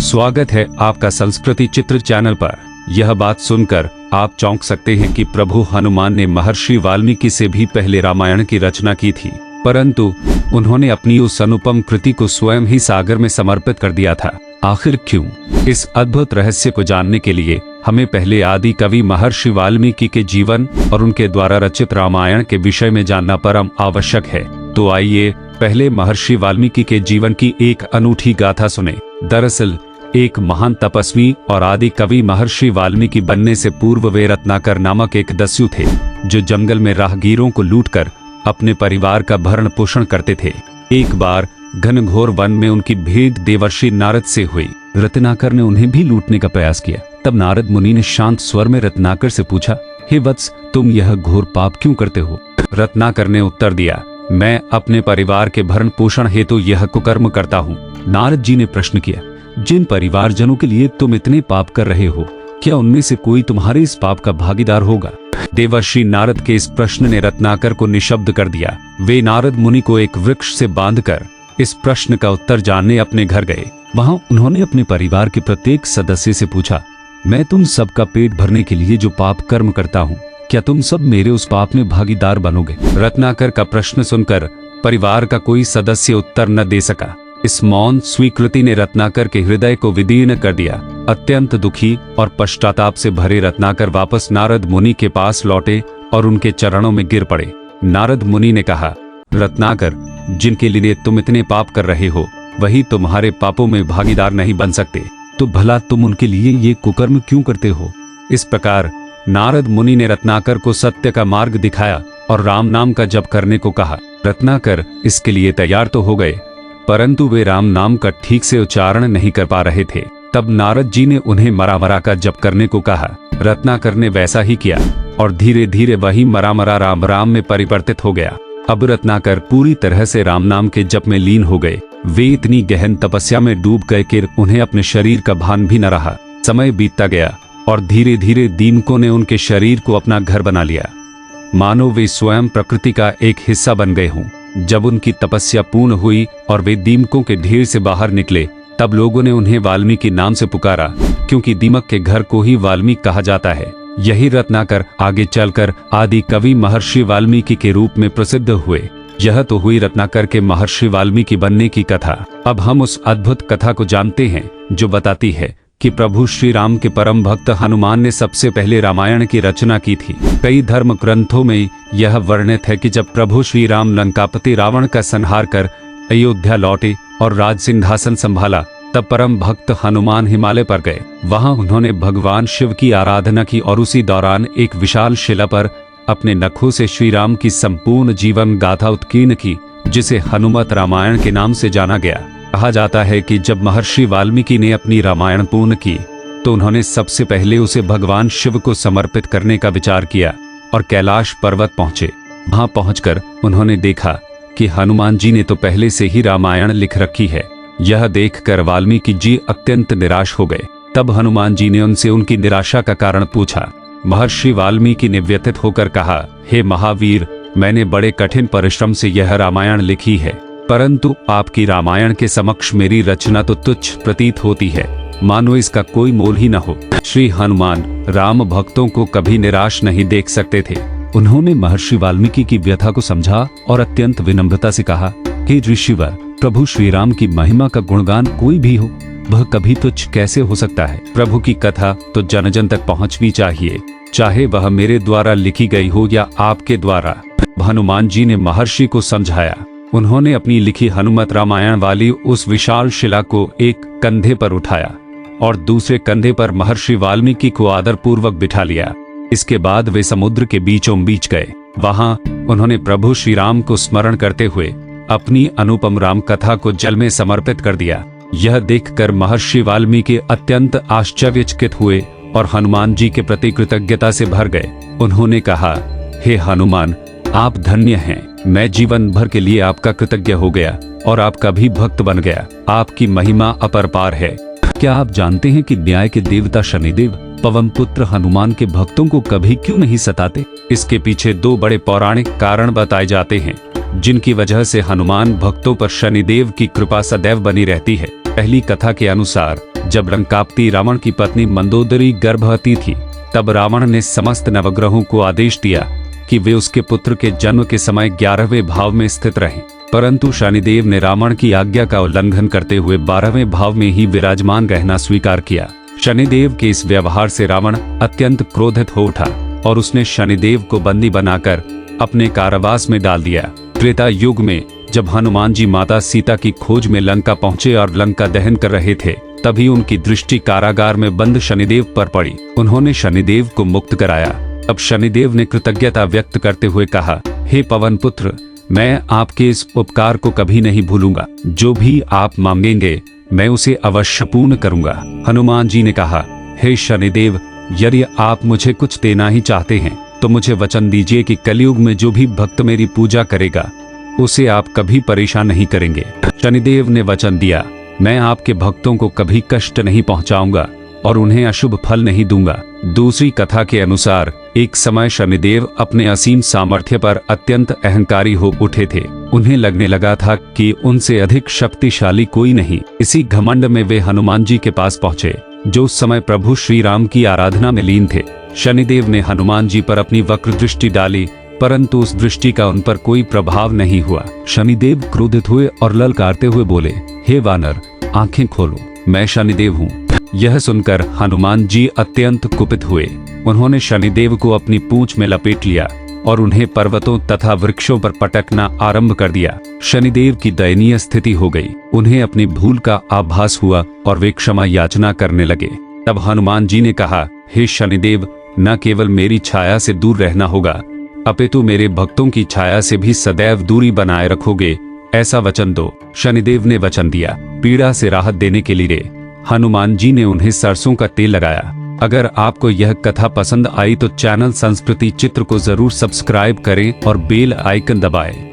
स्वागत है आपका संस्कृति चित्र चैनल पर। यह बात सुनकर आप चौंक सकते हैं कि प्रभु हनुमान ने महर्षि वाल्मीकि से भी पहले रामायण की रचना की थी, परंतु उन्होंने अपनी उस अनुपम कृति को स्वयं ही सागर में समर्पित कर दिया था। आखिर क्यों? इस अद्भुत रहस्य को जानने के लिए हमें पहले आदि कवि महर्षि वाल्मीकि के जीवन और उनके द्वारा रचित रामायण के विषय में जानना परम आवश्यक है। तो आइए पहले महर्षि वाल्मीकि के जीवन की एक अनूठी गाथा सुने। दरअसल एक महान तपस्वी और आदि कवि महर्षि वाल्मीकि बनने से पूर्व वे रत्नाकर नामक एक दस्यु थे, जो जंगल में राहगीरों को लूटकर अपने परिवार का भरण पोषण करते थे। एक बार घनघोर वन में उनकी भेंट देवर्षि नारद से हुई। रत्नाकर ने उन्हें भी लूटने का प्रयास किया। तब नारद मुनि ने शांत स्वर में रत्नाकर से पूछा, हे वत्स, तुम यह घोर पाप क्यों करते हो? रत्नाकर ने उत्तर दिया, मैं अपने परिवार के भरण पोषण हेतु यह कुकर्म करता हूँ। नारद जी ने प्रश्न किया, जिन परिवारजनों के लिए तुम इतने पाप कर रहे हो, क्या उनमें से कोई तुम्हारे इस पाप का भागीदार होगा? देवर्षि नारद के इस प्रश्न ने रत्नाकर को निशब्द कर दिया। वे नारद मुनि को एक वृक्ष से बांधकर इस प्रश्न का उत्तर जानने अपने घर गए। वहां उन्होंने अपने परिवार के प्रत्येक सदस्य से पूछा, मैं तुम सबका पेट भरने के लिए जो पाप कर्म करता हूँ, क्या तुम सब मेरे उस पाप में भागीदार बनोगे? रत्नाकर का प्रश्न सुनकर परिवार का कोई सदस्य उत्तर न दे सका। इस मौन स्वीकृति ने रत्नाकर के हृदय को विदीर्ण कर दिया। अत्यंत दुखी और पश्चाताप से भरे रत्नाकर वापस नारद मुनि के पास लौटे और उनके चरणों में गिर पड़े। नारद मुनि ने कहा, रत्नाकर, जिनके लिए तुम इतने पाप कर रहे हो, वही तुम्हारे पापों में भागीदार नहीं बन सकते, तो भला तुम उनके लिए ये कुकर्म क्यों करते हो? इस प्रकार नारद मुनि ने रत्नाकर को सत्य का मार्ग दिखाया और राम नाम का जप करने को कहा। रत्नाकर इसके लिए तैयार तो हो गए, परंतु वे राम नाम का ठीक से उच्चारण नहीं कर पा रहे थे। तब नारद जी ने उन्हें मरा का जप करने को कहा। रत्नाकर ने वैसा ही किया और धीरे धीरे वही मरा राम राम में परिवर्तित हो गया। अब रत्नाकर पूरी तरह से राम नाम के जप में लीन हो गए। वे इतनी गहन तपस्या में डूब गए कि उन्हें अपने शरीर का भान भी न रहा। समय बीतता गया और धीरे धीरे दीमकों ने उनके शरीर को अपना घर बना लिया, मानो वे स्वयं प्रकृति का एक हिस्सा बन गए हों। जब उनकी तपस्या पूर्ण हुई और वे दीमकों के ढेर से बाहर निकले, तब लोगों ने उन्हें वाल्मीकि नाम से पुकारा, क्योंकि दीमक के घर को ही वाल्मीकि कहा जाता है। यही रत्नाकर आगे चलकर आदि कवि महर्षि वाल्मीकि के रूप में प्रसिद्ध हुए। यह तो हुई रत्नाकर के महर्षि वाल्मीकि बनने की कथा। अब हम उस अद्भुत कथा को जानते हैं जो बताती है कि प्रभु श्री राम के परम भक्त हनुमान ने सबसे पहले रामायण की रचना की थी। कई धर्म ग्रंथों में यह वर्णित है कि जब प्रभु श्री राम लंकापति रावण का संहार कर अयोध्या लौटे और राज सिंहासन संभाला, तब परम भक्त हनुमान हिमालय पर गए। वहां उन्होंने भगवान शिव की आराधना की और उसी दौरान एक विशाल शिला पर अपने नखों से श्री राम की संपूर्ण जीवन गाथा उत्कीर्ण की, जिसे हनुमत रामायण के नाम से जाना गया। कहा जाता है कि जब महर्षि वाल्मीकि ने अपनी रामायण पूर्ण की, तो उन्होंने सबसे पहले उसे भगवान शिव को समर्पित करने का विचार किया और कैलाश पर्वत पहुंचे। वहां पहुंचकर उन्होंने देखा कि हनुमान जी ने तो पहले से ही रामायण लिख रखी है। यह देखकर वाल्मीकि जी अत्यंत निराश हो गए। तब हनुमान जी ने उनसे उनकी निराशा का कारण पूछा। महर्षि वाल्मीकि ने व्यथित होकर कहा, हे महावीर, मैंने बड़े कठिन परिश्रम से यह रामायण लिखी है, परंतु आपकी रामायण के समक्ष मेरी रचना तो तुच्छ प्रतीत होती है, मानो इसका कोई मोल ही न हो। श्री हनुमान राम भक्तों को कभी निराश नहीं देख सकते थे। उन्होंने महर्षि वाल्मीकि की व्यथा को समझा और अत्यंत विनम्रता से कहा, हे ऋषिवर, प्रभु श्री राम की महिमा का गुणगान कोई भी हो, वह कभी तुच्छ कैसे हो सकता है? प्रभु की कथा तो जन जन तक पहुंचनी चाहिए, चाहे वह मेरे द्वारा लिखी गई हो या आपके द्वारा। हनुमान जी ने महर्षि को समझाया। उन्होंने अपनी लिखी हनुमत रामायण वाली उस विशाल शिला को एक कंधे पर उठाया और दूसरे कंधे पर महर्षि वाल्मीकि को आदर पूर्वक बिठा लिया। इसके बाद वे समुद्र के बीचों बीच गए। वहां उन्होंने प्रभु श्री राम को स्मरण करते हुए अपनी अनुपम राम कथा को जल में समर्पित कर दिया। यह देखकर महर्षि वाल्मीकि अत्यंत आश्चर्यचकित हुए और हनुमान जी के प्रति कृतज्ञता से भर गए। उन्होंने कहा, हे हनुमान, आप धन्य हैं। मैं जीवन भर के लिए आपका कृतज्ञ हो गया और आपका भी भक्त बन गया। आपकी महिमा अपरपार है। क्या आप जानते हैं कि न्याय के देवता शनिदेव पवन पुत्र हनुमान के भक्तों को कभी क्यों नहीं सताते? इसके पीछे दो बड़े पौराणिक कारण बताए जाते हैं, जिनकी वजह से हनुमान भक्तों पर शनिदेव की कृपा सदैव बनी रहती है। पहली कथा के अनुसार जब लंकापति रावण की पत्नी मंदोदरी गर्भवती थी, तब रावण ने समस्त नवग्रहों को आदेश दिया कि वे उसके पुत्र के जन्म के समय 11वें भाव में स्थित रहें। परंतु शनिदेव ने रावण की आज्ञा का उल्लंघन करते हुए 12वें भाव में ही विराजमान रहना स्वीकार किया। शनिदेव के इस व्यवहार से रावण अत्यंत क्रोधित हो उठा और उसने शनिदेव को बंदी बनाकर अपने कारावास में डाल दिया। त्रेता युग में जब हनुमान जी माता सीता की खोज में लंका पहुंचे और लंका दहन कर रहे थे, तभी उनकी दृष्टि कारागार में बंद शनिदेव पर पड़ी। उन्होंने शनिदेव को मुक्त कराया। अब शनिदेव ने कृतज्ञता व्यक्त करते हुए कहा, हे पवन पुत्र, मैं आपके इस उपकार को कभी नहीं भूलूंगा। जो भी आप मांगेंगे मैं उसे अवश्य पूर्ण करूंगा। हनुमान जी ने कहा, हे शनिदेव, यदि आप मुझे कुछ देना ही चाहते हैं तो मुझे वचन दीजिए कि कलयुग में जो भी भक्त मेरी पूजा करेगा उसे आप कभी परेशान नहीं करेंगे। शनिदेव ने वचन दिया, मैं आपके भक्तों को कभी कष्ट नहीं पहुंचाऊंगा और उन्हें अशुभ फल नहीं दूंगा। दूसरी कथा के अनुसार एक समय शनिदेव अपने असीम सामर्थ्य पर अत्यंत अहंकारी हो उठे थे। उन्हें लगने लगा था कि उनसे अधिक शक्तिशाली कोई नहीं। इसी घमंड में वे हनुमान जी के पास पहुंचे, जो उस समय प्रभु श्री राम की आराधना में लीन थे। शनिदेव ने हनुमान जी पर अपनी वक्र दृष्टि डाली, परंतु उस दृष्टि का उन पर कोई प्रभाव नहीं हुआ। शनिदेव क्रोधित हुए और ललकारते हुए बोले, हे वानर, आंखें खोलो, मैं शनिदेव हूँ। यह सुनकर हनुमान जी अत्यंत कुपित हुए। उन्होंने शनिदेव को अपनी पूंछ में लपेट लिया और उन्हें पर्वतों तथा वृक्षों पर पटकना आरंभ कर दिया। शनिदेव की दयनीय स्थिति हो गई। उन्हें अपनी भूल का आभास हुआ और वे क्षमा याचना करने लगे। तब हनुमान जी ने कहा, हे शनिदेव, न केवल मेरी छाया से दूर रहना होगा, अपितु मेरे भक्तों की छाया से भी सदैव दूरी बनाए रखोगे, ऐसा वचन दो। शनिदेव ने वचन दिया। पीड़ा से राहत देने के लिए हनुमान जी ने उन्हें सरसों का तेल लगाया। अगर आपको यह कथा पसंद आई तो चैनल संस्कृति चित्र को जरूर सब्सक्राइब करें और बेल आइकन दबाएं।